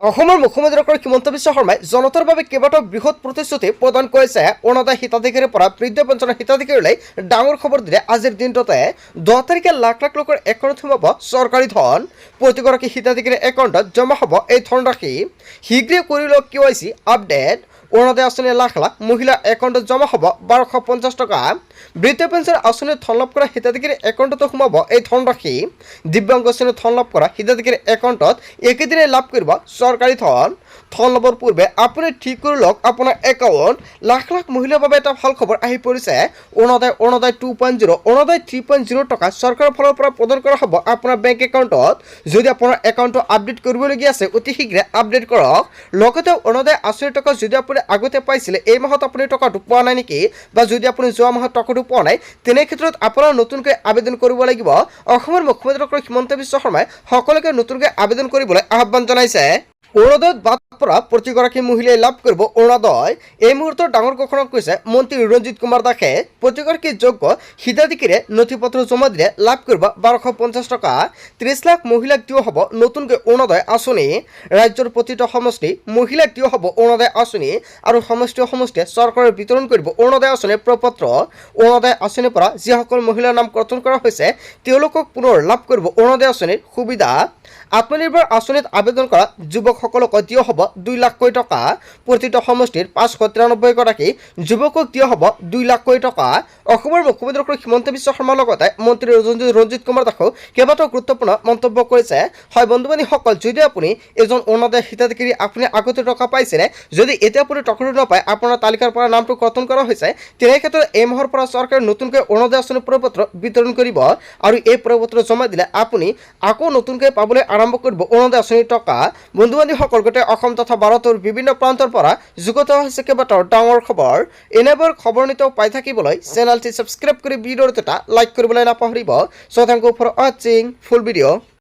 অসমৰ মুখ্যমন্ত্ৰী ডক্টৰ হিমন্ত বিশ্ব শৰ্মাই জনতাৰ বাবে কেইবাটাও বৃহৎ প্ৰতিশ্ৰুতি প্ৰদান কৰিছে। অৰুণোদয় হিতাধিকাৰীৰ পৰা বৃদ্ধ পেঞ্চনৰ হিতাধিকাৰীলৈ ডাঙৰ খবৰ দিলে আজিৰ দিনটোতে 10 তাৰিখে লাখ লাখ লোকৰ একাউণ্টত সোমাব চৰকাৰী ধন। প্ৰতিগৰাকী হিতাধিকাৰীৰ একাউণ্টত জমা হ'ব এই ধনৰাশি। শীঘ্ৰে কৰি লওক KYC আপডেট। অৰুণোদয় আঁচনিৰ লাখ লাখ মহিলাৰ একাউণ্টত জমা হ'ব 1250 টকা। বৃদ্ধ পেঞ্চন আঁচনিৰ ধন লাভ কৰা হিতাধিকাৰীৰ একাউণ্টতো সোমাব এই ধনৰাশি। দিব্যাংগ শ্ৰেণীৰ ধন লাভ কৰা হিতাধিকাৰীৰ একাউণ্টত একেদিনাই লাভ কৰিব চৰকাৰী ধন। ধন লাভৰ পূৰ্বে আপুনি ঠিক কৰি লওক আপোনাৰ একাউণ্ট। লাখ লাখ মহিলাৰ বাবে এটা ভাল খবৰ আহি পৰিছে। অৰুণোদয় 2.0 অৰুণোদয় 3.0 টকা চৰকাৰৰ ফালৰ পৰা প্ৰদান কৰা হ'ব আপোনাৰ বেংক একাউণ্টত। যদি আপোনাৰ একাউণ্টটো আপডেট কৰিবলগীয়া আছে অতি শীঘ্ৰে আপডেট কৰক। লগতে অৰুণোদয় আঁচনিৰ টকা যদি আপুনি আগতে পাইছিলে এই মাহত আপুনি টকাটো পোৱা নাই নেকি, বা যদি আপুনি যোৱা মাহত টকাটো পোৱা নাই তেনে ক্ষেত্ৰত আপোনাৰ নতুনকৈ আবেদন কৰিব লাগিব। অসমৰ মুখ্যমন্ত্ৰী ডক্টৰ হিমন্ত বিশ্ব শৰ্মাই সকলোকে নতুনকৈ আবেদন কৰিবলৈ আহ্বান জনাইছে। অৰুণোদয়ত বাদ পৰা প্ৰতিগৰাকী মহিলাই লাভ কৰিব অৰুণোদয়। এই মুহূৰ্তৰ ডাঙৰ ঘোষণা কৰিছে মন্ত্ৰী ৰঞ্জিত কুমাৰ দাসে। প্ৰতিগৰাকী যোগ্য হিতাধিকাৰীয়ে নথি পত্ৰ জমা দিলে লাভ কৰিব 1250 টকা। 30 লাখ মহিলাক দিয়া হ'ব নতুনকৈ অৰুণোদয় আঁচনি। ৰাজ্যৰ প্ৰতিটো সমষ্টি মহিলাক দিয়া হ'ব অৰুণোদয় আঁচনি আৰু সমষ্টিয়ে চৰকাৰে বিতৰণ কৰিব অৰুণোদয় আঁচনিৰ প্ৰপত্ৰ। অৰুণোদয় আঁচনিৰ পৰা যিসকল মহিলাৰ নাম কৰ্তন কৰা হৈছে তেওঁলোকক পুনৰ লাভ কৰিব অৰুণোদয় আঁচনিৰ সুবিধা। আত্মনিৰ্ভৰ আঁচনিত আবেদন কৰা যুৱকসকলক দিয়া হ'ব 2 লাখকৈ টকা। প্ৰতিটো সমষ্টিৰ 593 গৰাকী যুৱকক দিয়া হ'ব 2 লাখকৈ টকা। অসমৰ মুখ্যমন্ত্ৰী ডক্টৰ হিমন্ত বিশ্ব শৰ্মাৰ লগতে মন্ত্ৰী ৰঞ্জিত কুমাৰ দাসেও কেইবাটাও গুৰুত্বপূৰ্ণ মন্তব্য কৰিছে। হয় বন্ধু বান্ধৱীসকল, যদি আপুনি এজন অৰুণোদয় হিতাধিকাৰী আপুনি আগতে টকা পাইছিলে, যদি এতিয়া আপুনি টকাটো নাপায় আপোনাৰ তালিকাৰ পৰা নামটো কৰ্তন কৰা হৈছে তেনে ক্ষেত্ৰত এই মাহৰ পৰা চৰকাৰে নতুনকৈ অৰুণোদয় আঁচনিৰ প্ৰপত্ৰ বিতৰণ কৰিব আৰু এই প্ৰপত্ৰ জমা দিলে আপুনি আকৌ নতুনকৈ পাবলৈ আৰম্ভ কৰিব অৰুণোদয় আঁচনিৰ টকা। বন্ধু বান্ধৱীসকল, গোটেই অসম তথা ভাৰতৰ বিভিন্ন প্ৰান্তৰ পৰা যুগুত হৈছে কেইবাটাও ডাঙৰ খবৰ। এনেবোৰ খবৰ নিতৌ পাই থাকিবলৈ চেনেলটি ছাবস্ক্ৰাইব কৰি ভিডিঅ'টো এটা লাইক কৰিবলৈ নাপাহৰিব। So thank you for watching full video.